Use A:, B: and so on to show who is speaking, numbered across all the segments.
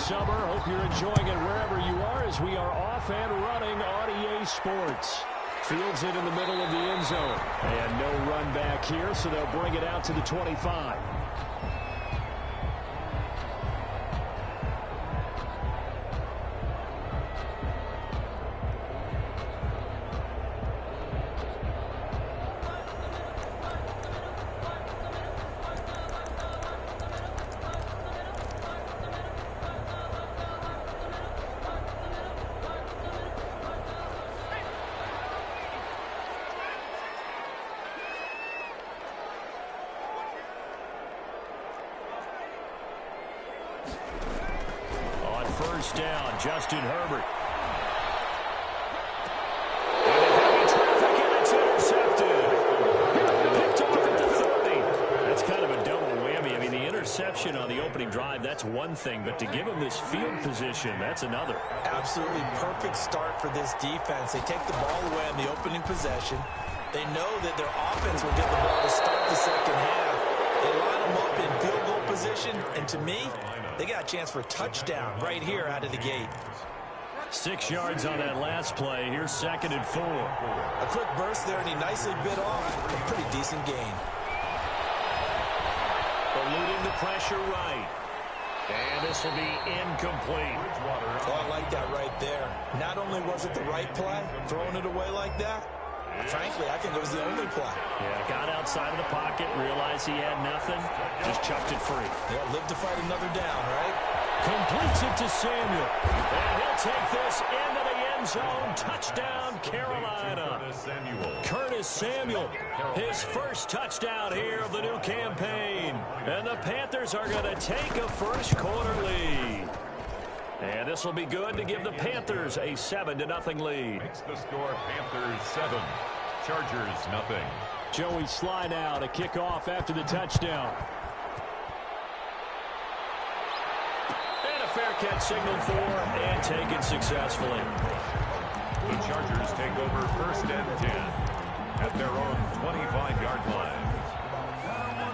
A: summer. Hope you're enjoying it wherever you are as we are off and running on EA Sports. Fields it in the middle of the end zone. And no run back here, so they'll bring it out to the 25. First down, Justin Herbert. And a heavy traffic, and it's intercepted. Picked off at the 30. That's kind of a double whammy. I mean, the interception on the opening drive, that's one thing, but to give him this field position, that's another.
B: Absolutely perfect start for this defense. They take the ball away on the opening possession. They know that their offense will get the ball to start the second half. They line them up in field goal position, and to me, they got a chance for a touchdown right here out of the gate.
A: 6 yards on that last play. Here's 2nd and 4.
B: A quick burst there, and he nicely bit off a pretty decent gain.
A: Eluding the pressure right. And this will be incomplete.
B: Oh, I like that right there. Not only was it the right play, throwing it away like that, frankly, I think it was the only play.
A: Yeah, got outside of the pocket, realized he had nothing, just chucked it free.
B: Yeah, live to fight another down, right?
A: Completes it to Samuel. And he'll take this into the end zone. Touchdown, Carolina. Curtis Samuel, his first touchdown here of the new campaign. And the Panthers are going to take a first quarter lead. And this will be good to give the Panthers a 7-0 lead.
C: Makes the score Panthers 7, Chargers 0.
A: Joey slide out, a kickoff after the touchdown. And a fair catch signaled for and taken successfully.
C: The Chargers take over 1st and 10 at their own 25-yard line.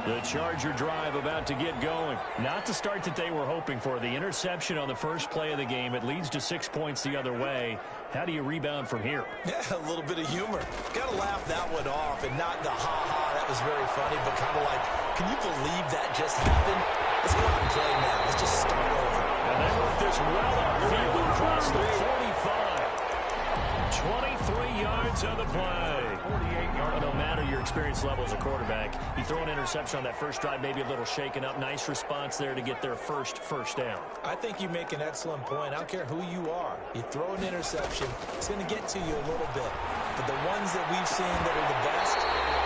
A: The Charger drive about to get going. Not the start that they were hoping for. The interception on the first play of the game. It leads to 6 points the other way. How do you rebound from here?
B: Yeah, a little bit of humor. Got to laugh that one off and not the ha-ha. That was very funny, but kind of like, can you believe that just happened? Let's go out and play now. Let's just start over.
A: And they work this well upfield across the 45. 23 yards on the play.
C: 48 yards.
A: No matter your experience level as a quarterback, you throw an interception on that first drive, maybe a little shaken up. Nice response there to get their first down.
B: I think you make an excellent point. I don't care who you are. You throw an interception, it's going to get to you a little bit. But the ones that we've seen that are the best,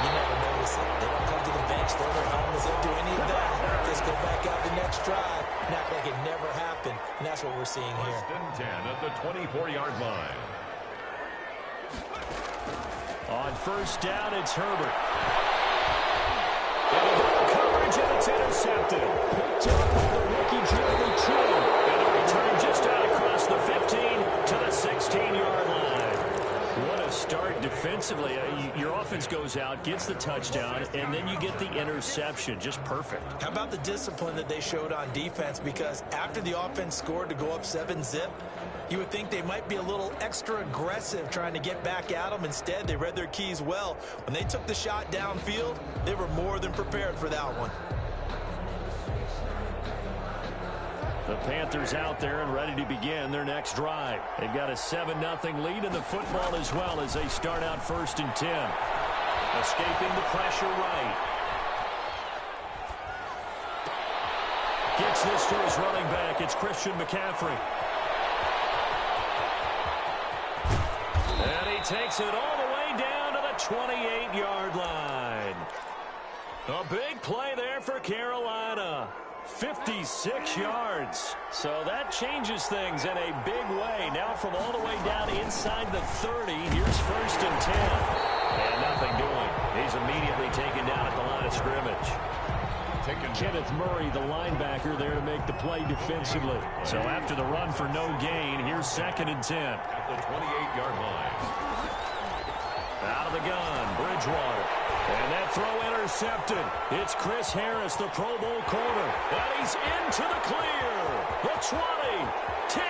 B: you never notice it. They don't come to the bench, throw their helmets, they don't do any of that. Just go back out the next drive and act like it never happened. And that's what we're seeing here.
C: 1st and 10 at the 24-yard line.
A: On first down, it's Herbert. And the coverage, and it's intercepted. Picked up by the rookie Jeremy Chinn. And the return just out across the 15 to the 16-yard line. What a start defensively. Your offense goes out, gets the touchdown, and then you get the interception. Just perfect.
B: How about the discipline that they showed on defense? Because after the offense scored to go up 7-zip, you would think they might be a little extra aggressive trying to get back at them. Instead, they read their keys well. When they took the shot downfield, they were more than prepared for that one.
A: The Panthers out there and ready to begin their next drive. They've got a 7-0 lead in the football as well as they start out 1st and 10. Escaping the pressure right. Gets this to his running back. It's Christian McCaffrey. And he takes it all the way down to the 28-yard line. A big play there for Carolina. 56 yards. So that changes things in a big way. Now from all the way down inside the 30, here's 1st and 10. And nothing doing. He's immediately taken down at the line of scrimmage. Kenneth Murray, the linebacker, there to make the play defensively. So after the run for no gain, here's 2nd and 10.
C: At the 28-yard line.
A: Out of the gun, Bridgewater. And that throw intercepted. It's Chris Harris, the Pro Bowl corner. And he's into the clear. The 20, 10.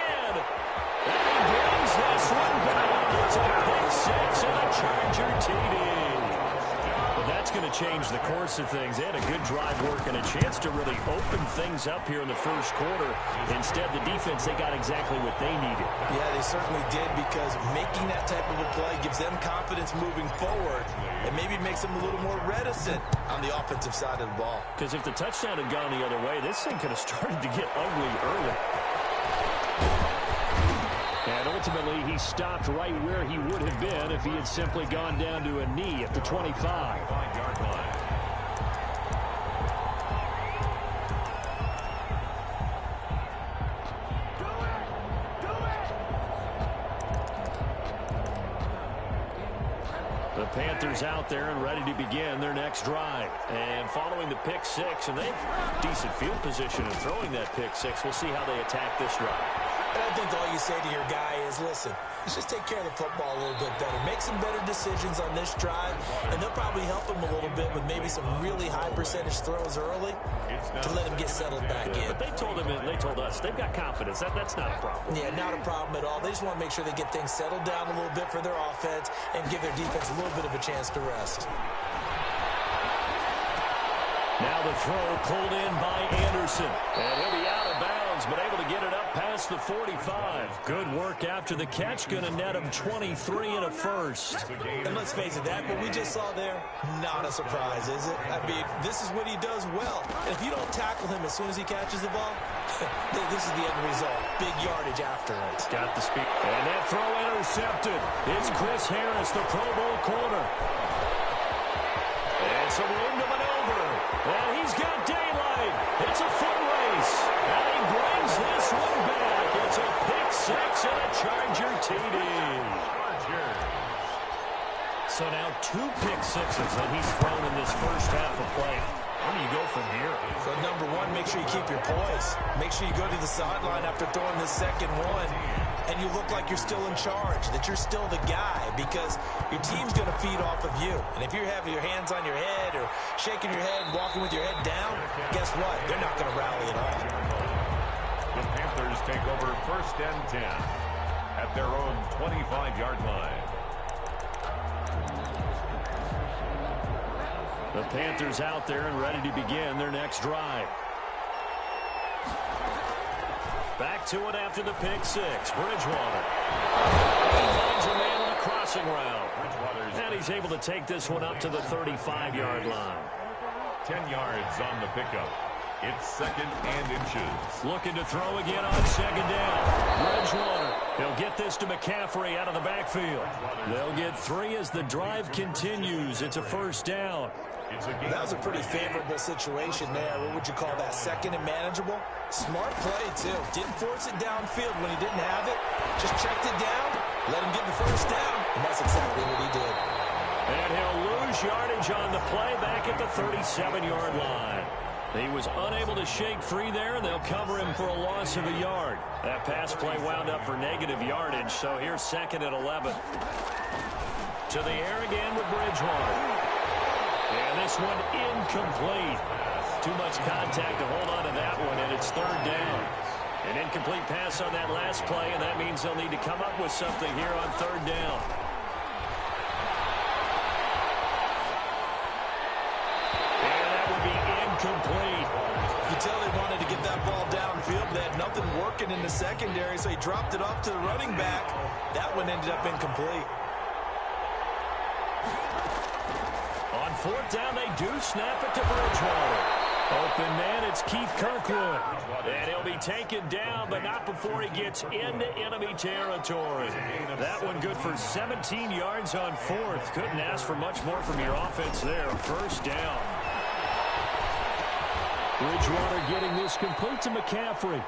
A: And he brings this one back. It's a pick six and a Charger TD. But that's going to change the course of things. They had a good drive work and a chance to really open things up here in the first quarter. Instead, the defense, they got exactly what they needed.
B: Yeah, they certainly did, because making that type of a play gives them confidence moving forward and maybe makes them a little more reticent on the offensive side of the ball.
A: Because if the touchdown had gone the other way, this thing could have started to get ugly early. And ultimately, he stopped right where he would have been if he had simply gone down to a knee at the 25-yard line. The Panthers out there and ready to begin their next drive. And following the pick six, and they've decent field position in throwing that pick six. We'll see how they attack this drive.
B: And I think all you say to your guy is, listen, let's just take care of the football a little bit better. Make some better decisions on this drive, and they'll probably help him a little bit with maybe some really high percentage throws early to let him get settled back in.
A: But they told him, and they told us, they've got confidence. That's not a problem.
B: Yeah, not a problem at all. They just want to make sure they get things settled down a little bit for their offense and give their defense a little bit of a chance to rest.
A: Now the throw pulled in by Anderson. And he'll be out of bounds, but able to get it up past the 45. Good work after the catch. Going to net him 23 and a first.
B: And let's face it, that what we just saw there, not a surprise, is it? I mean, this is what he does well. And if you don't tackle him as soon as he catches the ball, this is the end result. Big yardage after it.
A: Got the speed. And that throw intercepted. It's Chris Harris, the Pro Bowl corner. And some room to maneuver. And he's got daylight. It's a foot race. And he brings this one back. It's a pick six and a Charger TD. So now 2 pick sixes that he's thrown in this first half of play. Where do you go from here?
B: So number one, make sure you keep your poise. Make sure you go to the sideline after throwing this second one, and you look like you're still in charge, that you're still the guy, because your team's going to feed off of you. And if you're having your hands on your head or shaking your head, walking with your head down, guess what? They're not going to rally at all.
C: The Panthers take over first and 10 at their own 25-yard line.
A: The Panthers out there and ready to begin their next drive. Back to it after the pick six. Bridgewater. He finds a man on a crossing route. And he's able to take this one up to the 35-yard line.
C: 10 yards on the pickup. It's second and inches.
A: Looking to throw again on second down. Bridgewater. He'll get this to McCaffrey out of the backfield. They'll get 3 as the drive continues. It's a first down.
B: That was a pretty favorable situation there. What would you call that? Second and manageable? Smart play, too. Didn't force it downfield when he didn't have it. Just checked it down, let him get the first down, and that's exactly what he did.
A: And he'll lose yardage on the play back at the 37-yard line. He was unable to shake free there, and they'll cover him for a loss of a yard. That pass play wound up for negative yardage, so here's second and 11. To the air again with Bridgewater. And this one incomplete. Too much contact to hold on to that one, and it's third down. An incomplete pass on that last play, and that means they'll need to come up with something here on third down. And that would be incomplete.
B: You can tell they wanted to get that ball downfield. They had nothing working in the secondary, so he dropped it off to the running back. That one ended up incomplete.
A: On fourth down, they do snap it to Bridgewater. Open man, it's Keith Kirkwood. And he'll be taken down, but not before he gets into enemy territory. That one good for 17 yards on fourth. Couldn't ask for much more from your offense there. First down. Bridgewater getting this complete to McCaffrey.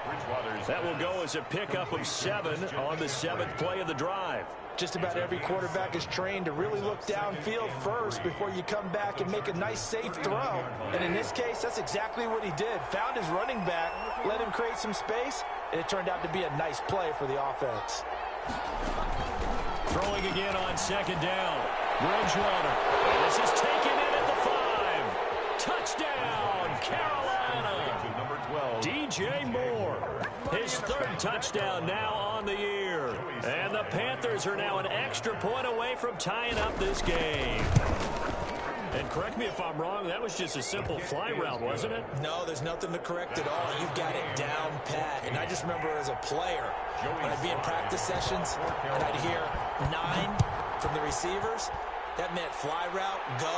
A: That will go as a pickup of 7 on the 7th play of the drive.
B: Just about every quarterback is trained to really look downfield first before you come back and make a nice, safe throw. And in this case, that's exactly what he did. Found his running back, let him create some space, and it turned out to be a nice play for the offense.
A: Throwing again on second down. Bridgewater. This is taken in at Touchdown, Carolina.
C: To number 12.
A: DJ Moore. His third touchdown now on the year. And the Panthers are now an extra point away from tying up this game. And correct me if I'm wrong, that was just a simple fly route, wasn't it?
B: No, there's nothing to correct at all. You've got it down pat. And I just remember as a player, when I'd be in practice sessions, and I'd hear 9 from the receivers, that meant fly route, go,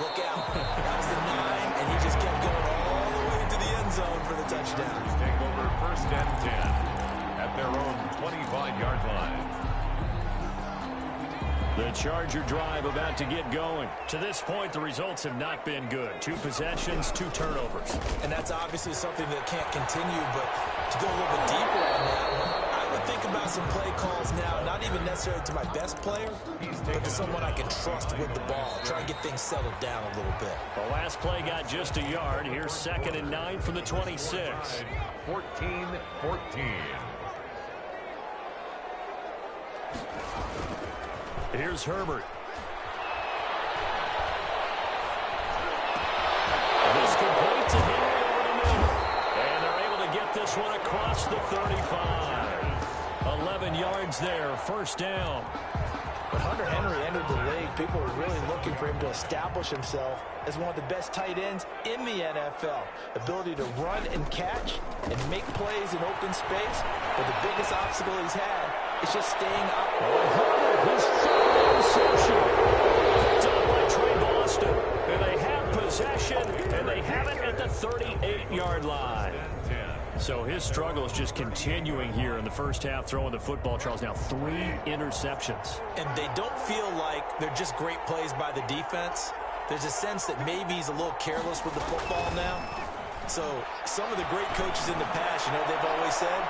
B: look out. That was the 9, and he just kept going all the way into the end zone for the touchdown.
C: Take over first and 10 at their own 25-yard line.
A: The Charger drive about to get going. To this point, the results have not been good. 2 possessions, 2 turnovers.
B: And that's obviously something that can't continue, but to go a little bit deeper on that one, I would think about some play calls now, not even necessarily to my best player, but to someone I can trust with the ball. Try and get things settled down a little bit.
A: The last play got just a yard. Here's 2nd and 9 from the 26.
C: 14-14.
A: Here's Herbert. This complete to Henry over the middle. And they're able to get this one across the 35. 11 yards there, first down.
D: When Hunter Henry entered the league, people were really looking for him to establish himself as one of the best tight ends in the NFL. Ability to run and catch and make plays in open space. But the biggest obstacle he's had is just staying up.
A: His third interception. Picked up by Trey Boston. And they have possession, and they have it at the 38-yard line. So his struggle is just continuing here in the first half, throwing the football. Charles, now 3 interceptions.
B: And they don't feel like they're just great plays by the defense. There's a sense that maybe he's a little careless with the football now. So some of the great coaches in the past, you know, they've always said,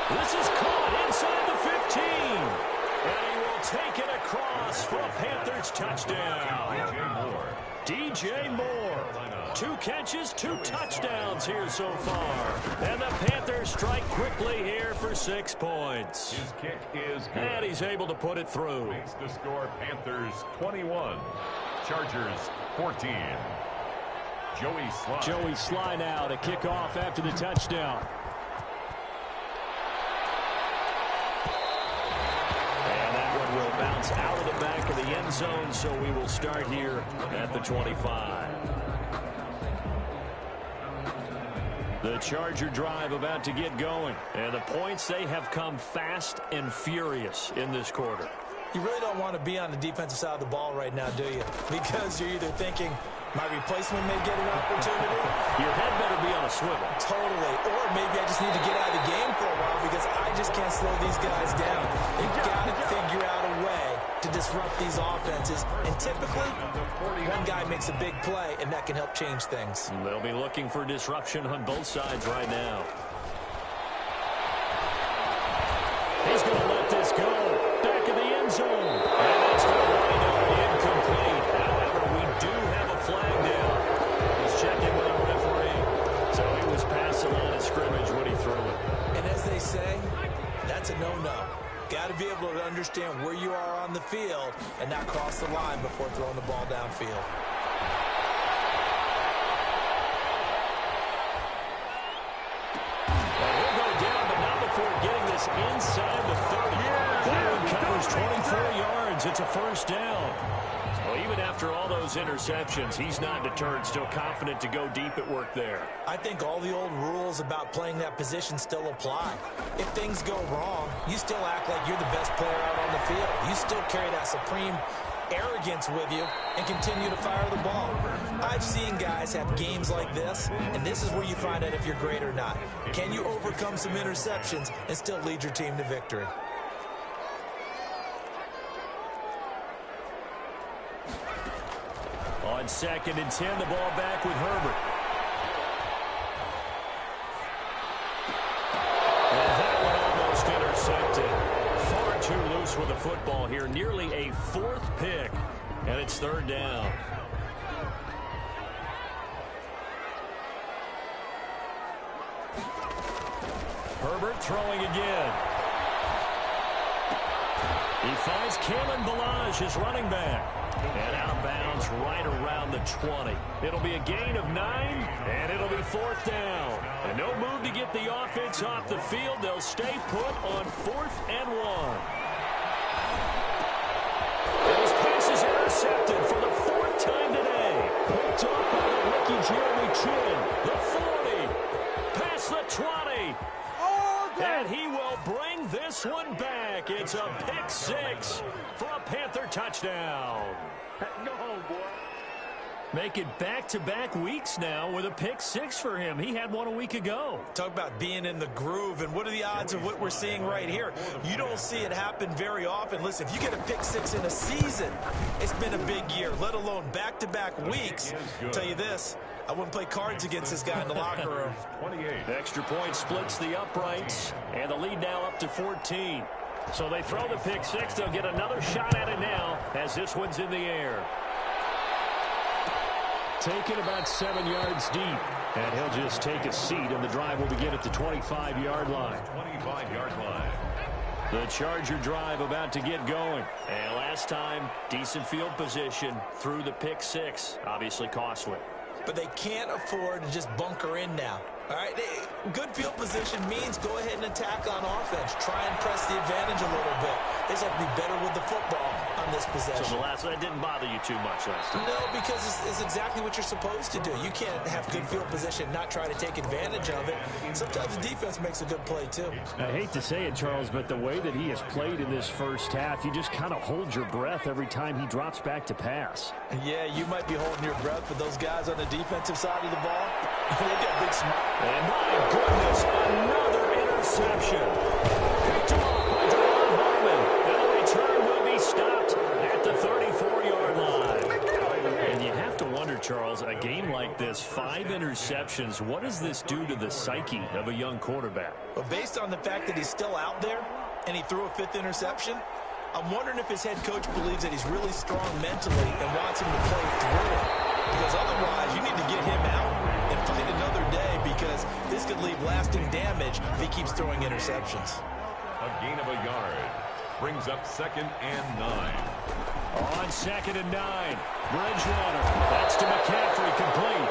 A: this is caught inside the 15. And he will take it across for a Panthers touchdown. DJ Moore. 2 catches, 2 touchdowns here so far. And the Panthers strike quickly here for 6 points.
C: His kick is good.
A: And he's able to put it through.
C: Makes the score Panthers 21, Chargers 14.
A: Joey Sly now to kick off after the touchdown. And that one will bounce out of the back of the end zone, so we will start here at the 25. The Charger drive about to get going. And the points, they have come fast and furious in this quarter.
B: you really don't want to be on the defensive side of the ball right now, do you? Because you're either thinking, my replacement may get an opportunity.
A: Your head better be on a swivel.
B: Totally. Or maybe I just need to get out of the game for a while because I just can't slow these guys down. They've got to figure out a way to disrupt these offenses. And typically, one guy makes a big play, and that can help change things.
A: They'll be looking for disruption on both sides right now. He's going to let this go. Back in the end zone. And that's going to wind up incomplete. However, we do have a flag down. He's checking with our referee. So he was past the line of scrimmage when he threw it.
B: And as they say, that's a no-no. Got to be able to understand where you are on the field and not cross the line before throwing the ball downfield.
A: Inside the 30. That covers 24 yards. It's a first down. Well, even after all those interceptions, he's not deterred, still confident to go deep at work there.
B: I think all the old rules about playing that position still apply. If things go wrong, you still act like you're the best player out on the field. You still carry that supreme arrogance with you and continue to fire the ball. I've seen guys have games like this, and this is where you find out if you're great or not. Can you overcome some interceptions and still lead your team to victory?
A: On 2nd and 10, the ball back with Herbert. And that one almost intercepted. Far too loose with the football here. Nearly a 4th pick, and it's 3rd down. Herbert throwing again. He finds Kalen Ballage, his running back. And out of bounds right around the 20. It'll be a gain of 9, and it'll be 4th down. And no move to get the offense off the field. They'll stay put on 4th and 1. And his pass is intercepted for the 4th time today. Picked up by the rookie Jeremy Chin. The 40. Past the 20. And he will bring this one back. It's a pick 6 for a Panther touchdown.
C: Go home, boy.
A: Make it back-to-back weeks now with a pick 6 for him. He had one a week ago.
D: Talk about being in the groove, and what are the odds of what we're seeing right here? You don't see it happen very often. Listen, if you get a pick 6 in a season, it's been a big year, let alone back-to-back weeks. I'll tell you this, I wouldn't play cards against this guy in the locker room.
C: 28.
A: Extra point splits the uprights, and the lead now up to 14. So they throw the pick 6. They'll get another shot at it now as this one's in the air. Taken about 7 yards deep. And he'll just take a seat, and the drive will begin at the 25-yard line.
C: 25-yard line.
A: The Charger drive about to get going. And last time, decent field position through the pick 6. Obviously costly.
D: But they can't afford to just bunker in now. All right, good field position means go ahead and attack on offense. Try and press the advantage a little bit. They just have to be better with the football on this possession.
A: So that didn't bother you too much last time?
D: No, because it's exactly what you're supposed to do. You can't have good field position, not try to take advantage of it. Sometimes the defense makes a good play, too.
A: I hate to say it, Charles, but the way that he has played in this first half, you just kind of hold your breath every time he drops back to pass.
D: Yeah, you might be holding your breath, but those guys on the defensive side of the ball, they got big smile.
A: And my goodness, another interception. Picked off by Jerome Harmon. And the return will be stopped at the 34-yard line. And you have to wonder, Charles, a game like this, 5 interceptions, what does this do to the psyche of a young quarterback?
D: Well, based on the fact that he's still out there and he threw a 5th interception, I'm wondering if his head coach believes that he's really strong mentally and wants him to play through it. Because otherwise, you need to get him out and fight another day, because this could leave lasting damage if he keeps throwing interceptions.
C: A gain of a yard. Brings up 2nd and 9.
A: On 2nd and 9. Bridgewater. That's to McCaffrey, complete.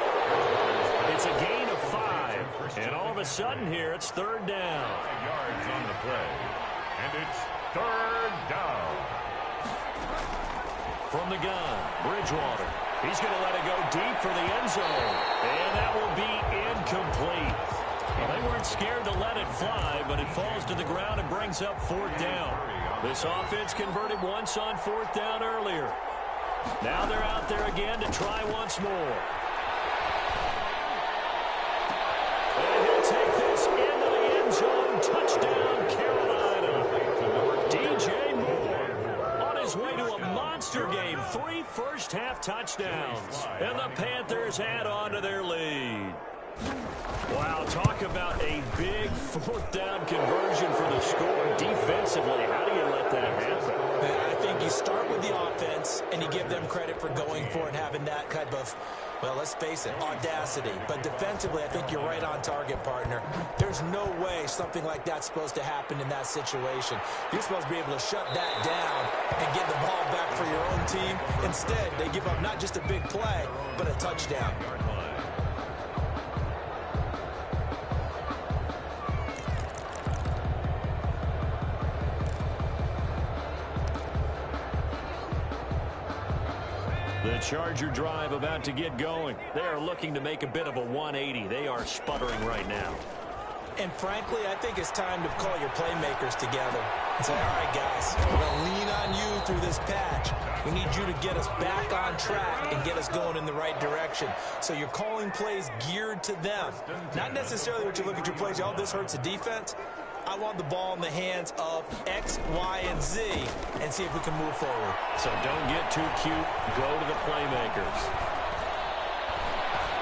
A: It's a gain of 5. And all of a sudden here, it's 3rd down.
C: 5 yards on the play. And it's 3rd down.
A: From the gun, Bridgewater. He's going to let it go deep for the end zone. And that will be incomplete. Well, they weren't scared to let it fly, but it falls to the ground and brings up 4th down. This offense converted once on 4th down earlier. Now they're out there again to try once more. And he'll take this into the end zone. Touchdown, Carolina. DJ Moore on his way to a monster game. 3 first-half touchdowns. And the Panthers add on to their lead. Wow, talk about a big 4th down conversion for the score. Defensively, how do you let that happen?
D: I think you start with the offense and you give them credit for going for it and having that type of, well, let's face it, audacity. But defensively, I think you're right on target, partner. There's no way something like that's supposed to happen in that situation. You're supposed to be able to shut that down and get the ball back for your own team. Instead, they give up not just a big play, but a touchdown.
A: The Charger drive about to get going. They are looking to make a bit of a 180. They are sputtering right now.
D: And frankly, I think it's time to call your playmakers together and say, all right, guys, we're going to lean on you through this patch. We need you to get us back on track and get us going in the right direction. So you're calling plays geared to them. Not necessarily what you look at your plays, oh, this hurts the defense. I want the ball in the hands of X, Y, and Z and see if we can move forward.
A: So don't get too cute. Go to the playmakers.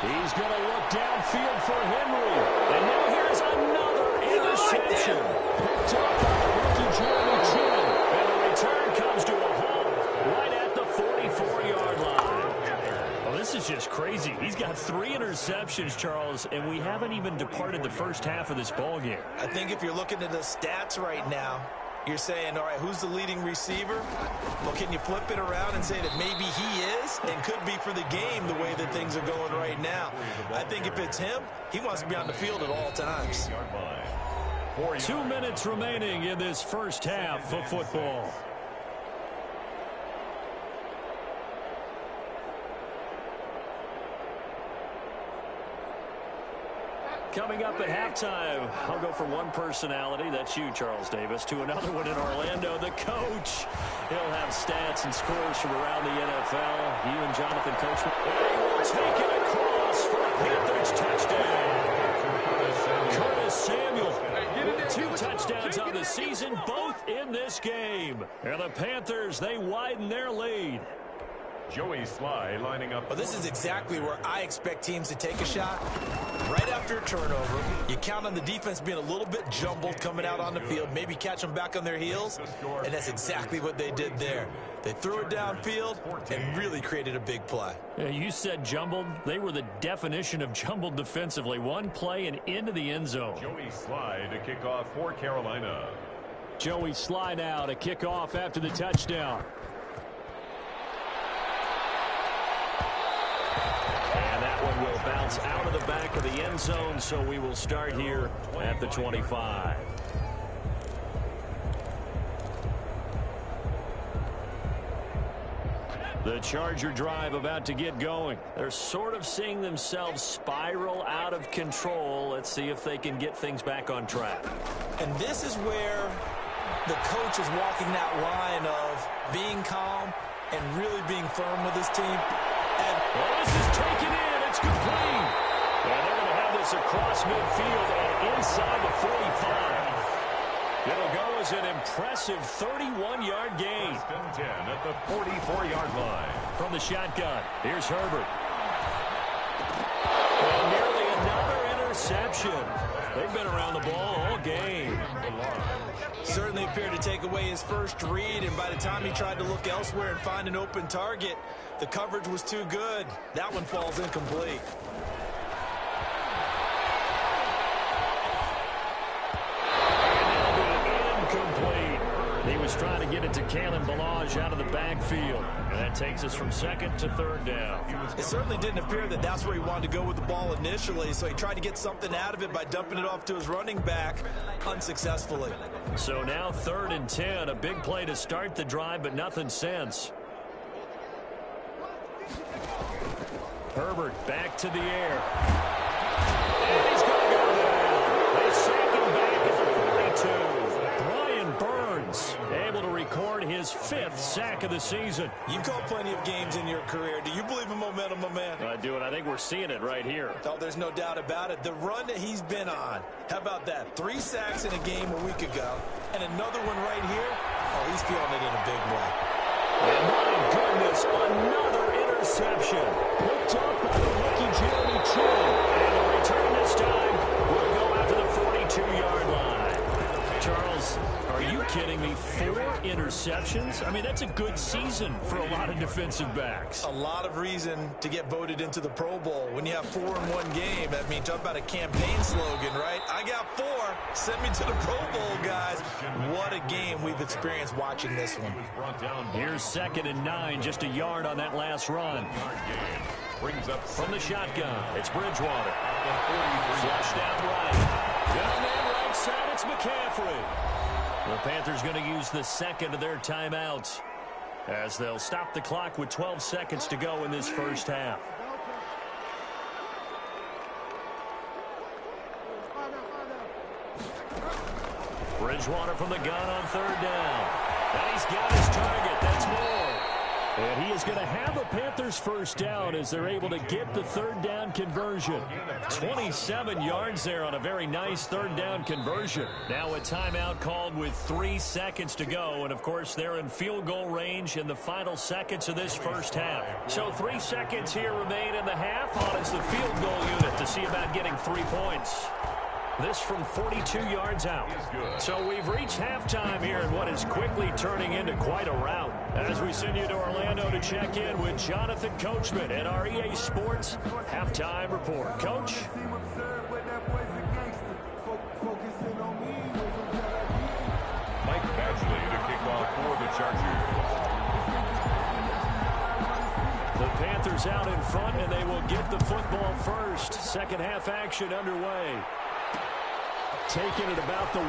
A: He's going to look downfield for Henry. And now here's another interception. Picked up by the rookie Jeremy Chin. And the return comes to a halt right at the 44-yard line. Well, this is just crazy. He's got 3 interceptions, Charles, and we haven't even departed the first half of this ball game.
D: I think if you're looking at the stats right now, You're saying, all right, who's the leading receiver? Well, can you flip it around and say that maybe he is and could be for the game the way that things are going right now? I think if it's him, he wants to be on the field at all times.
A: 2 minutes remaining in this first half of football. Coming up at halftime, I'll go from one personality, that's you, Charles Davis, to another one in Orlando, the coach. He'll have stats and scores from around the NFL. You and Jonathan Coachman. They will take it across for the Panthers touchdown. Curtis Samuel with 2 touchdowns on the season, both in this game. And the Panthers, they widen their lead.
C: Joey Sly lining up.
D: Well, this is exactly where I expect teams to take a shot. Right after a turnover, you count on the defense being a little bit jumbled coming out on the field, maybe catch them back on their heels, and that's exactly what they did there. They threw it downfield and really created a big play.
A: Yeah, you said jumbled. They were the definition of jumbled defensively. One play and into the end zone.
C: Joey Sly to kick off for Carolina.
A: Joey Sly now to kick off after the touchdown. And that one will bounce out of the back of the end zone, so we will start here at the 25. The Charger drive about to get going. They're sort of seeing themselves spiral out of control. Let's see if they can get things back on track.
D: And this is where the coach is walking that line of being calm and really being firm with his team.
A: Well, this is taken in. It's complete. And they're going to have this across midfield and inside the 45. It'll go as an impressive 31-yard gain.
C: 10 at the 44-yard line.
A: From the shotgun, here's Herbert. And nearly another interception. They've been around the ball all game.
D: Certainly appeared to take away his first read, and by the time he tried to look elsewhere and find an open target, the coverage was too good. That one falls incomplete.
A: He was trying to get it to Kalen Ballage out of the backfield. And that takes us from second to third down.
D: It certainly didn't appear that that's where he wanted to go with the ball initially, so he tried to get something out of it by dumping it off to his running back unsuccessfully.
A: So now 3rd and 10, a big play to start the drive, but nothing since. Herbert back to the air. And he's going to go down. They sack him back at the 42. Brian Burns able to record his 5th sack of the season.
D: You've called plenty of games in your career. Do you believe in momentum, my man?
A: I do, and I think we're seeing it right here.
D: Oh, there's no doubt about it. The run that he's been on. How about that? 3 sacks in a game a week ago, and another one right here. Oh, he's feeling it in a big way.
A: And my goodness, another interception. Picked up by the rookie Jeremy Chinn. And the return this time will go out to the 42-yard line. Charles, are you kidding me? 4 interceptions? I mean, that's a good season for a lot of defensive backs.
D: A lot of reason to get voted into the Pro Bowl. When you have 4 in one game, that means talk about a campaign slogan, right? I got 4. Send me to the Pro Bowl, guys. What a game we've experienced watching this one.
A: Here's 2nd and 9, just a yard on that last run.
C: Brings up
A: from the shotgun. It's Bridgewater. Flushed out right. Down there right side, it's McCaffrey. The Panthers going to use the 2nd of their timeouts as they'll stop the clock with 12 seconds to go in this first half. Bridgewater from the gun on 3rd down. And he's got his target. That's more. And he is going to have a Panthers first down as they're able to get the 3rd down conversion. 27 yards there on a very nice 3rd down conversion. Now a timeout called with 3 seconds to go. And, of course, they're in field goal range in the final seconds of this first half. So 3 seconds here remain in the half on as the field goal unit to see about getting 3 points. This from 42 yards out. So we've reached halftime here in what is quickly turning into quite a rout. As we send you to Orlando to check in with Jonathan Coachman at our EA Sports Halftime Report. Coach?
C: Mike
A: Panthers out in front, and they will get the football first. Second half action underway. Taking it about the 1.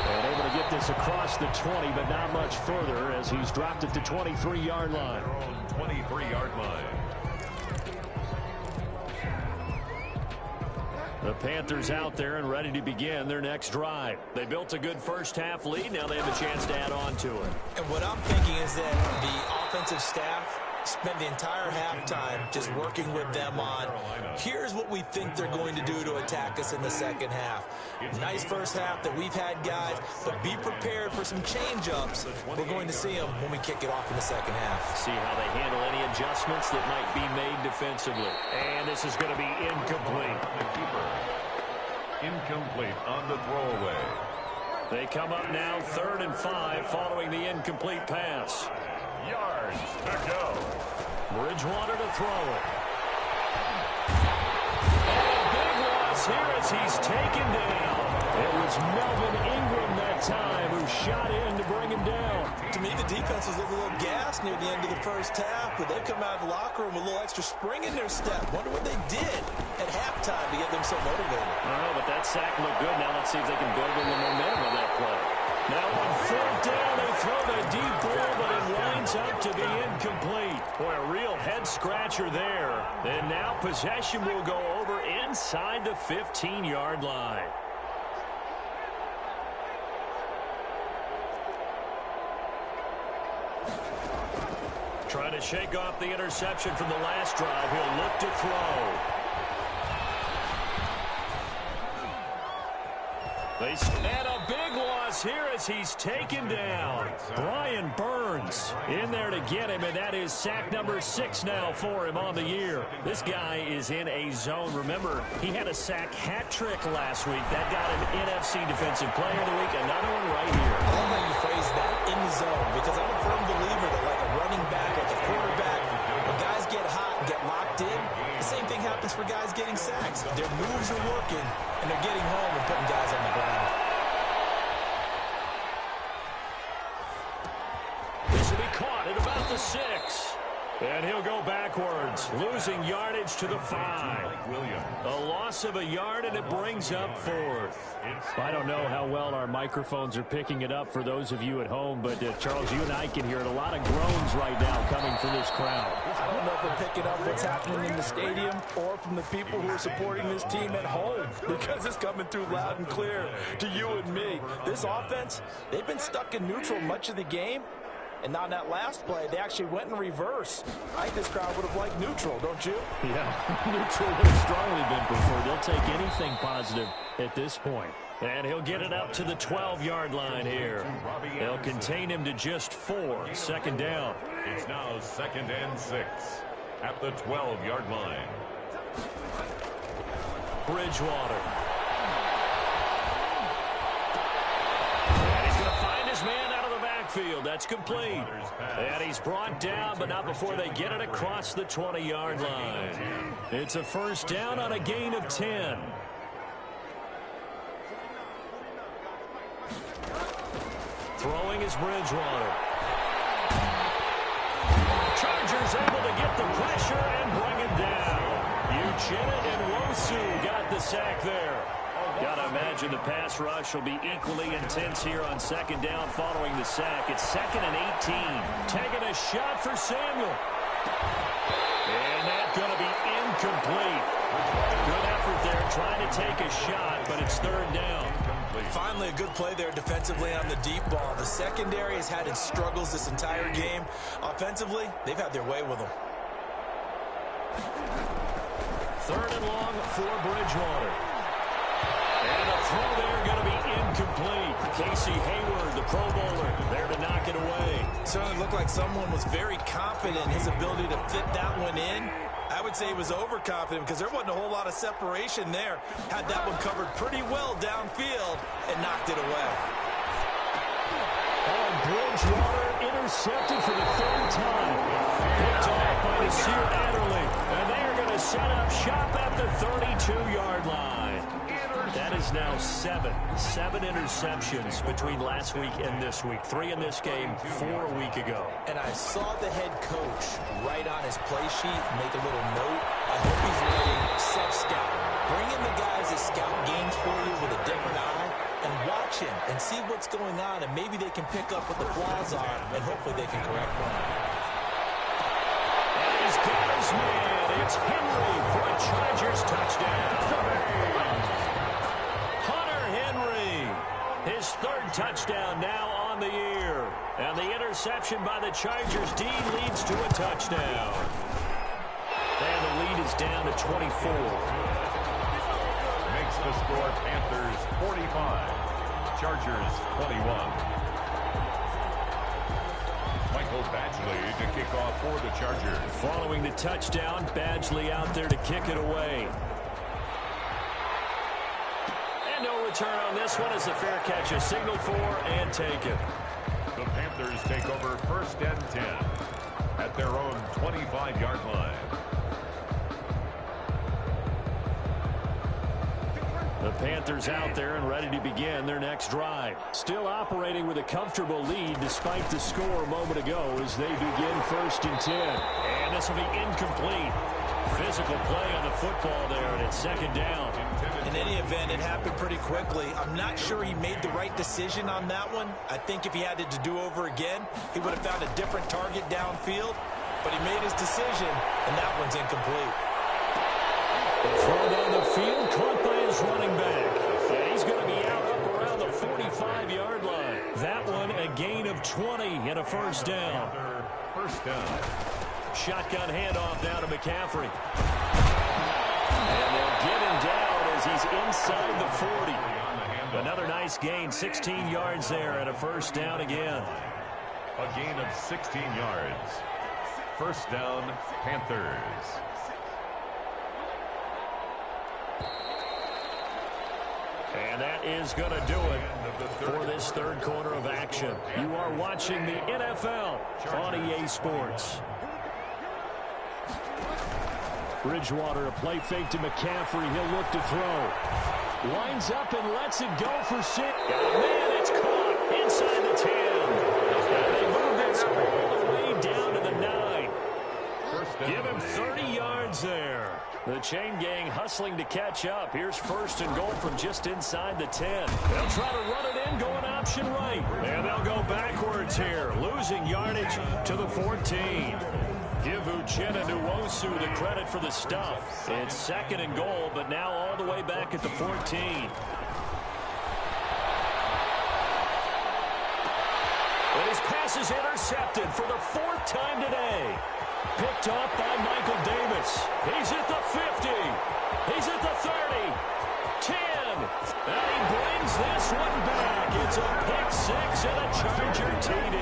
A: And able to get this across the 20, but not much further as he's dropped it to 23-yard line.
C: Their own 23-yard line.
A: The Panthers out there and ready to begin their next drive. They built a good first-half lead. Now they have a chance to add on to it.
B: And what I'm thinking is that the offensive staff spent the entire halftime just working with them on, here's what we think they're going to do to attack us in the second half. Nice first half that we've had, guys, but be prepared for some change-ups. We're going to see them when we kick it off in the second half.
A: See how they handle any adjustments that might be made defensively. And this is going to be incomplete.
C: The keeper. Incomplete on the throwaway.
A: They come up now 3rd and 5 following the incomplete pass.
C: Yards to go.
A: Bridgewater to throw it. And a big loss here as he's taken down. It was Melvin Ingram that time who shot in to bring him down.
B: To me, the defense was a little gassed near the end of the first half, but they've come out of the locker room with a little extra spring in their step. Wonder what they did at halftime to get them so motivated.
A: But that sack looked good. Now let's see if they can build in the momentum of that play. Now on 4th down, they throw the deep ball, but it lines up to be incomplete. Boy, a real head-scratcher there. And now possession will go over inside the 15-yard line. Trying to shake off the interception from the last drive. He'll look to throw. And a big loss here as he's taken down. Brian Burns in there to get him, and that is sack number 6 now for him on the year. This guy is in a zone. Remember, he had a sack hat trick last week. That got him NFC Defensive Player of the Week. Another one right here.
B: I love how you phrase that, in the zone, because I'm a firm believer that like a running back, like a quarterback, when guys get hot and get locked in, the same thing happens for guys getting sacks. Their moves are working, and they're getting home and putting guys on the ground.
A: This will be caught at about the 6. And he'll go backwards, losing yardage to the 5. A loss of a yard, and it brings up 4th. I don't know how well our microphones are picking it up for those of you at home, but Charles, you and I can hear it. A lot of groans right now coming from this crowd.
D: I don't know if we're picking up what's happening in the stadium or from the people who are supporting this team at home, because it's coming through loud and clear to you and me. This offense, they've been stuck in neutral much of the game. And on that last play, they actually went in reverse. I think this crowd would have liked neutral, don't you?
A: Yeah, neutral would have strongly been preferred. They'll take anything positive at this point. And he'll get it up to the 12-yard line here. They'll contain him to just 4. 2nd down.
C: It's now 2nd and 6 at the 12-yard line.
A: Bridgewater. And he's going to find his man out of the backfield. That's complete. And he's brought down, but not before they get it across the 20-yard line. It's a 1st down on a gain of 10. Throwing is Bridgewater. Chargers able to get the pressure and bring him down. Uchenna and Wosu got the sack there. Got to imagine the pass rush will be equally intense here on 2nd down following the sack. It's 2nd and 18. Taking a shot for Samuel. And that's going to be incomplete. Good effort there trying to take a shot, but it's 3rd down.
B: Finally, a good play there defensively on the deep ball. The secondary has had its struggles this entire game. Offensively, they've had their way with them.
A: 3rd and long for Bridgewater. And a throw there going to be incomplete. Casey Hayward, the Pro Bowler, there to knock it away.
B: Certainly looked like someone was very confident in his ability to fit that one in. I would say he was overconfident because there wasn't a whole lot of separation there. Had that one covered pretty well downfield and knocked it away.
A: And Bridgewater intercepted for the 3rd time. Picked off by Nasir Adderley. And they are going to set up shop at the 32-yard line. That is now seven interceptions between last week and this week. 3 in this game, 4 a week ago.
B: And I saw the head coach write on his play sheet, make a little note. I hope he's writing self-scout. Bring in the guys that scout games for you with a different eye and watch him and see what's going on, and maybe they can pick up what the flaws are, and hopefully they can correct them.
A: And he's got his man. It's Henry for a Chargers touchdown. Hunter Henry, his 3rd touchdown now on the year. And the interception by the Chargers D leads to a touchdown. And the lead is down to 24.
C: Makes the score Panthers 45, Chargers 21. Michael Badgley to kick off for the Chargers.
A: Following the touchdown, Badgley out there to kick it away. And no return on this one as the fair catch is signaled for and taken.
C: The Panthers take over 1st and 10 at their own 25-yard line.
A: The Panthers out there and ready to begin their next drive. Still operating with a comfortable lead despite the score a moment ago as they begin 1st and 10. And this will be incomplete. Physical play on the football there, and it's 2nd down.
B: In any event, it happened pretty quickly. I'm not sure he made the right decision on that one. I think if he had it to do over again, he would have found a different target downfield. But he made his decision, and that one's incomplete.
A: Throw down the field, caught by his running back. And he's going to be out up around the 45-yard line. That one a gain of 20 and a 1st down.
C: 1st down.
A: Shotgun handoff now to McCaffrey. And they'll get him down as he's inside the 40. Another nice gain, 16 yards there and a 1st down again.
C: A gain of 16 yards. 1st down, Panthers.
A: And that is going to do it for this 3rd quarter of action. You are watching the NFL on EA Sports. Bridgewater, a play fake to McCaffrey. He'll look to throw. Lines up and lets it go for 6. Man, it's caught inside the 10. And they move this all the way down to the 9. Give him 30 yards there. The chain gang hustling to catch up. Here's 1st and goal from just inside the 10. They'll try to run it in, going option right. And they'll go backwards here, losing yardage to the 14. Give Uchenna Nwosu the credit for the stuff. It's 2nd and goal, but now all the way back at the 14. And his pass is intercepted for the 4th time today. Picked off by Michael Davis. He's at the 50. He's at the 30. 10. And he brings this one back. It's a pick 6 and a Charger TD.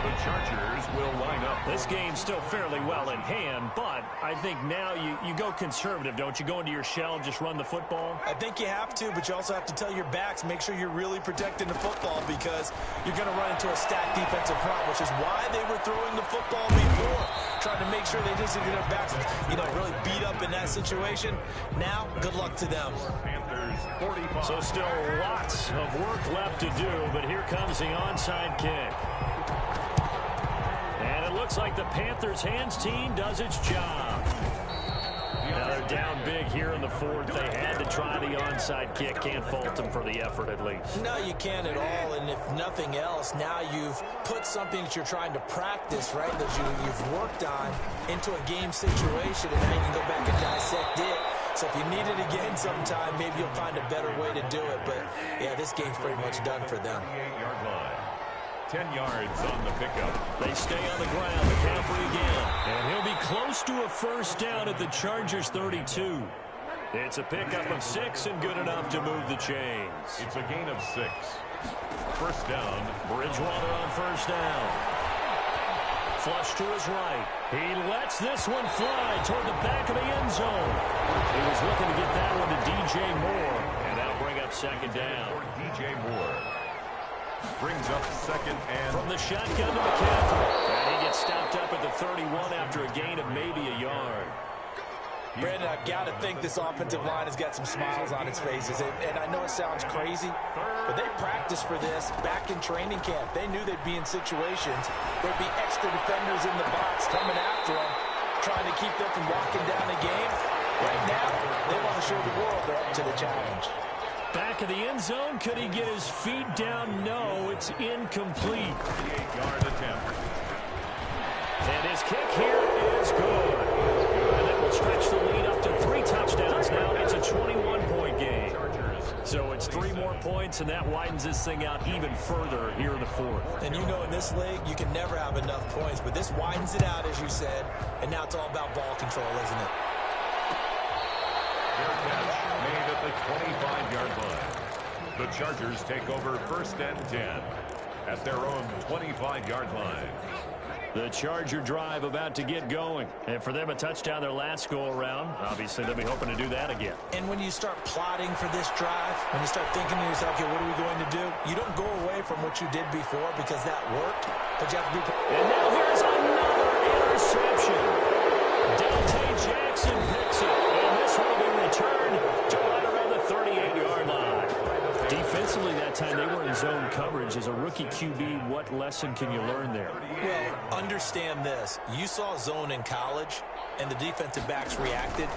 C: The Chargers will line up.
A: This game's still fairly well in hand, but I think now you go conservative, don't you? Go into your shell and just run the football?
B: I think you have to, but you also have to tell your backs, make sure you're really protecting the football because you're going to run into a stacked defensive front, which is why they were throwing the football before, trying to make sure they just get their backs, really beat up in that situation. Now, good luck to them.
C: Panthers 45.
A: So still lots of work left to do, but here comes the onside kick. And it looks like the Panthers hands team does its job. Now they're down big here in the 4th. They had to try the onside kick. Can't fault them for the effort at least.
B: No, you can't at all. And if nothing else, now you've put something that you're trying to practice, right, that you've worked on into a game situation, and now you can go back and dissect it. So if you need it again sometime, maybe you'll find a better way to do it. But, yeah, this game's pretty much done for them.
C: 28-yard line. 10 yards on the pickup.
A: They stay on the ground. McCaffrey again. And he'll be close to a 1st down at the Chargers 32. It's a pickup of 6 and good enough to move the chains.
C: It's a gain of 6. 1st down.
A: Bridgewater on 1st down. Flush to his right. He lets this one fly toward the back of the end zone. He was looking to get that one to DJ Moore. And that'll bring up 2nd down.
C: For DJ Moore. Brings up 2nd and...
A: From the shotgun to McCaffrey. And he gets stopped up at the 31 after a gain of maybe a yard.
D: Brandon, I've got to think this offensive line has got some smiles on its faces. And I know it sounds crazy, but they practiced for this back in training camp. They knew they'd be in situations. There'd be extra defenders in the box coming after them, trying to keep them from locking down the game. Right now, they want to show the world they're up to the challenge.
A: Back of the end zone. Could he get his feet down? No, it's incomplete.
C: 38-yard attempt.
A: And his kick here is good. And it will stretch the lead up to 3 touchdowns now. It's a 21-point game. So it's 3 more points, and that widens this thing out even further here in the 4th.
B: And you know in this league, you can never have enough points, but this widens it out, as you said, and now it's all about ball control, isn't it?
C: Their catch made at the 25-yard line. The Chargers take over 1st and 10 at their own 25-yard line.
A: The Charger drive about to get going. And for them, a touchdown their last go-around. Obviously, they'll be hoping to do that again.
B: And when you start plotting for this drive, when you start thinking to yourself, okay, what are we going to do? You don't go away from what you did before because that worked, but you have to be...
A: And now here's another interception. Dante Jackson picks it. And this will be returned to right around the 38-yard line. Defensively that time, they were in zone coverage. As a rookie QB, what lesson can you learn there?
B: Well, understand this. You saw zone in college, and the defensive backs reacted,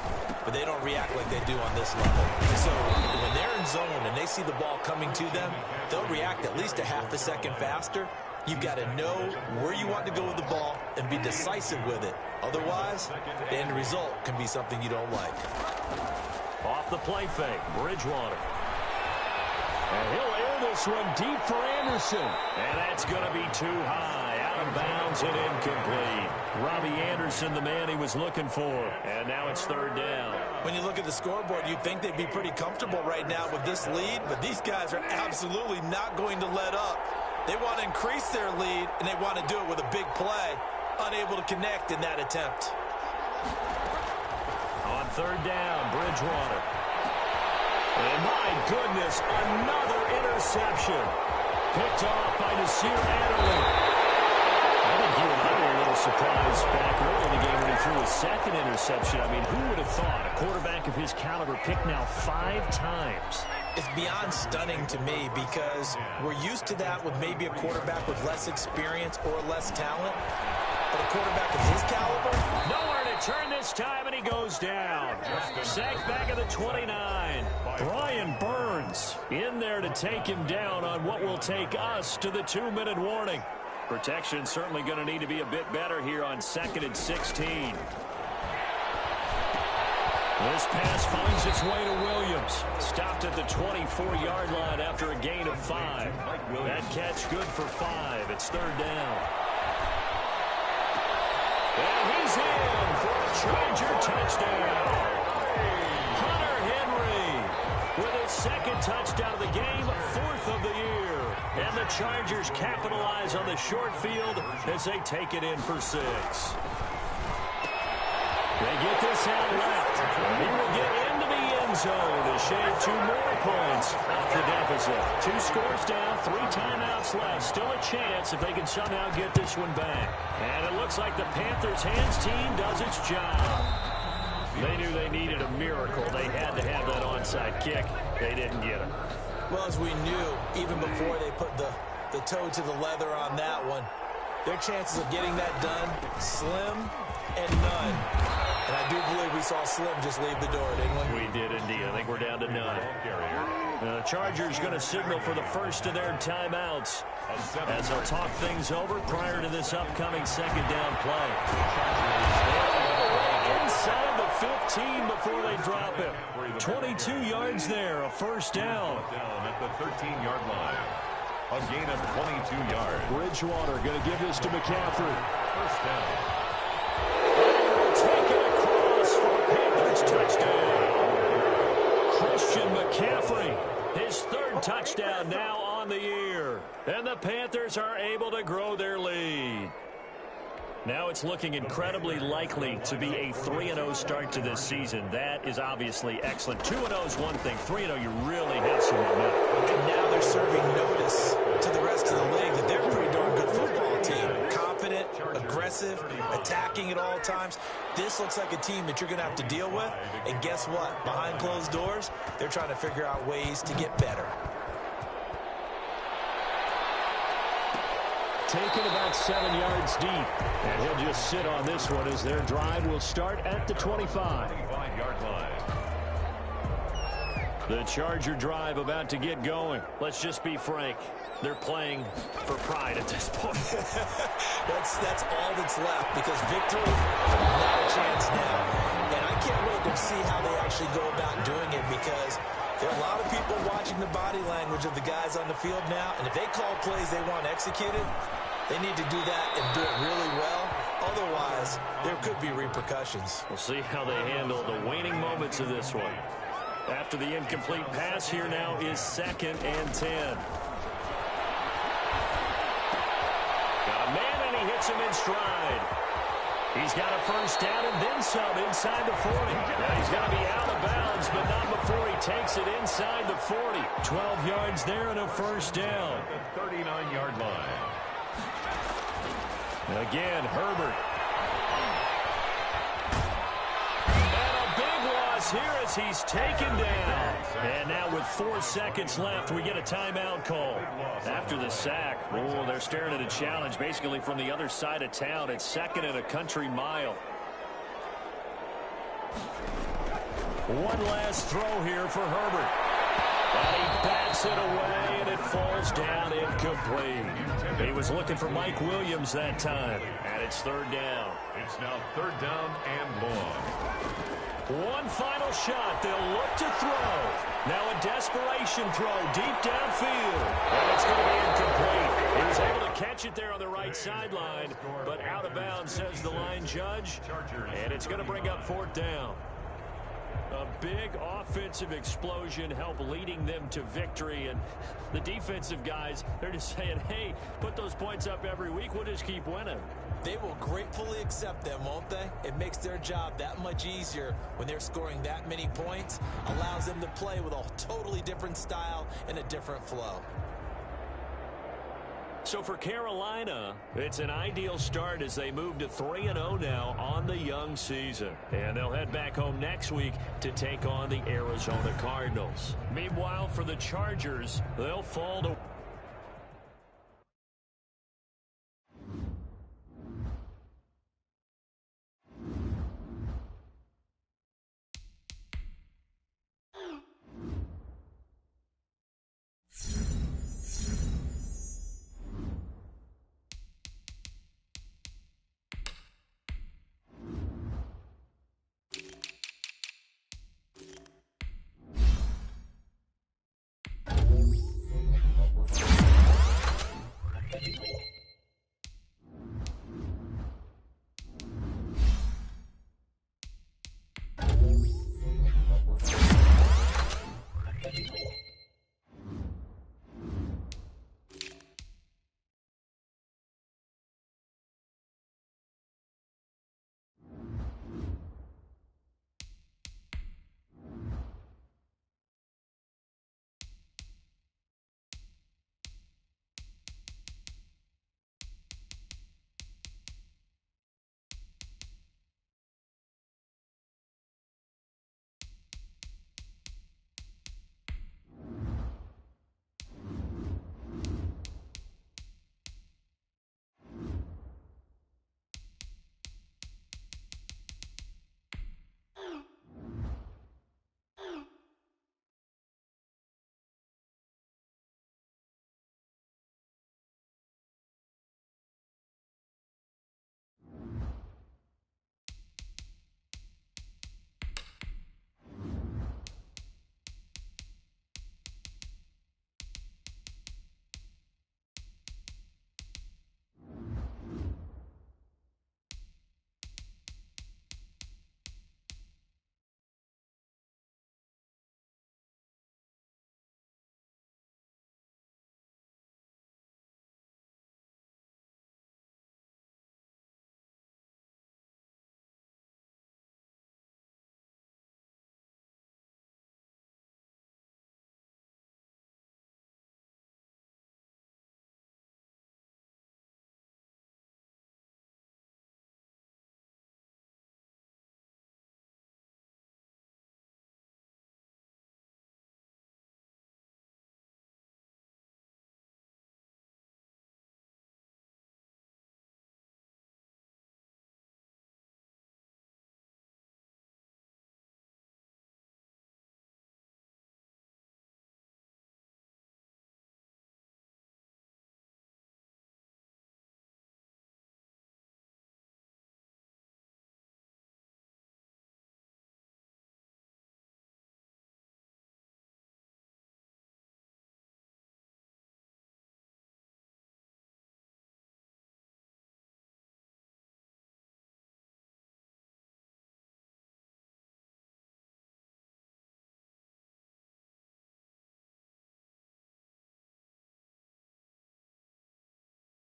B: but they don't react like they do on this level. So when they're in zone and they see the ball coming to them, they'll react at least a half a second faster. You've got to know where you want to go with the ball and be decisive with it. Otherwise, the end result can be something you don't like.
A: Off the play fake, Bridgewater. And he'll air this one deep for Anderson. And that's going to be too high. Out of bounds and incomplete. Robbie Anderson, the man he was looking for. And now it's 3rd down.
B: When you look at the scoreboard, you'd think they'd be pretty comfortable right now with this lead, but these guys are absolutely not going to let up. They want to increase their lead, and they want to do it with a big play. Unable to connect in that attempt.
A: On 3rd down, Bridgewater. And my goodness, another interception. Picked off by Nasir Adderley. I think you and I were a little surprised back early in the game when he threw his 2nd interception. I mean, who would have thought a quarterback of his caliber picked now 5 times?
B: It's beyond stunning to me because we're used to that with maybe a quarterback with less experience or less talent. But a quarterback of his caliber?
A: Nowhere to turn this time, and he goes down. Sacked back at the 29. Brian Burns in there to take him down on what will take us to the 2-minute warning. Protection certainly going to need to be a bit better here on 2nd and 16. This pass finds its way to Williams. Stopped at the 24-yard line after a gain of 5. That catch good for 5. It's 3rd down. And he's in for a Charger touchdown. Hunter Henry with his 2nd touchdown of the game, 4th of the year. And the Chargers capitalize on the short field as they take it in for 6. They get this out left. He will get into the end zone to shave 2 more points off the deficit. 2 scores down, 3 timeouts left. Still a chance if they can somehow get this one back. And it looks like the Panthers' hands team does its job. They knew they needed a miracle. They had to have that onside kick. They didn't get it.
B: Well, as we knew, even before they put the toe to the leather on that one, their chances of getting that done, slim and none. And I do believe we saw Slim just leave the door, didn't we?
A: We did indeed. I think we're down to none. The Chargers going to signal for the first of their timeouts as they'll talk things over prior to this upcoming 2nd down play. Inside the 15 before they drop him. 22 yards there, a 1st down.
C: At the 13-yard line. A gain of 22 yards.
A: Bridgewater going to give this to McCaffrey.
C: 1st down.
A: Take it across for a Panthers touchdown. Christian McCaffrey, his 3rd touchdown now on the year. And the Panthers are able to grow their lead. Now it's looking incredibly likely to be a 3-0 start to this season. That is obviously excellent. 2-0 is one thing. 3-0, you really have some momentum.
B: And now they're serving notice to the rest of the league that they're a pretty darn good football team. Confident, confident, aggressive, attacking at all times. This looks like a team that you're going to have to deal with. And guess what? Behind closed doors, they're trying to figure out ways to get better.
A: Taken about 7 yards deep. And he'll just sit on this one as their drive will start at the 25.
C: 25-yard line.
A: The Charger drive about to get going. Let's just be frank. They're playing for pride at this point.
B: That's all that's left, because victory, not a chance now. And I can't wait to see how they actually go about doing it, because there are a lot of people watching the body language of the guys on the field now, and if they call plays they want executed, they need to do that and do it really well. Otherwise, there could be repercussions.
A: We'll see how they handle the waning moments of this one. After the incomplete pass, here now is 2nd and 10. Got a man, and he hits him in stride. He's got a first down and then some inside the 40. Now he's going to be out of bounds, but not before he takes it inside the 40. 12 yards there and a first down.
C: The 39-yard line.
A: Again, Herbert. Here as he's taken down. And now with 4 seconds left, we get a timeout call. After the sack, they're staring at a challenge basically from the other side of town. It's 2nd and a country mile. One last throw here for Herbert. And he bats it away, and it falls down incomplete. He was looking for Mike Williams that time. And it's 3rd down.
C: It's now 3rd down and long.
A: One final shot. They'll look to throw. Now a desperation throw deep downfield. And it's going to be incomplete. He was able to catch it there on the right sideline, but out of bounds, says the line judge. And it's going to bring up 4th down. A big offensive explosion helped leading them to victory. And the defensive guys, they're just saying, hey, put those points up every week. We'll just keep winning.
B: They will gratefully accept them, won't they? It makes their job that much easier when they're scoring that many points. Allows them to play with a totally different style and a different flow.
A: So for Carolina, it's an ideal start as they move to 3-0 now on the young season. And they'll head back home next week to take on the Arizona Cardinals. Meanwhile, for the Chargers, they'll fall to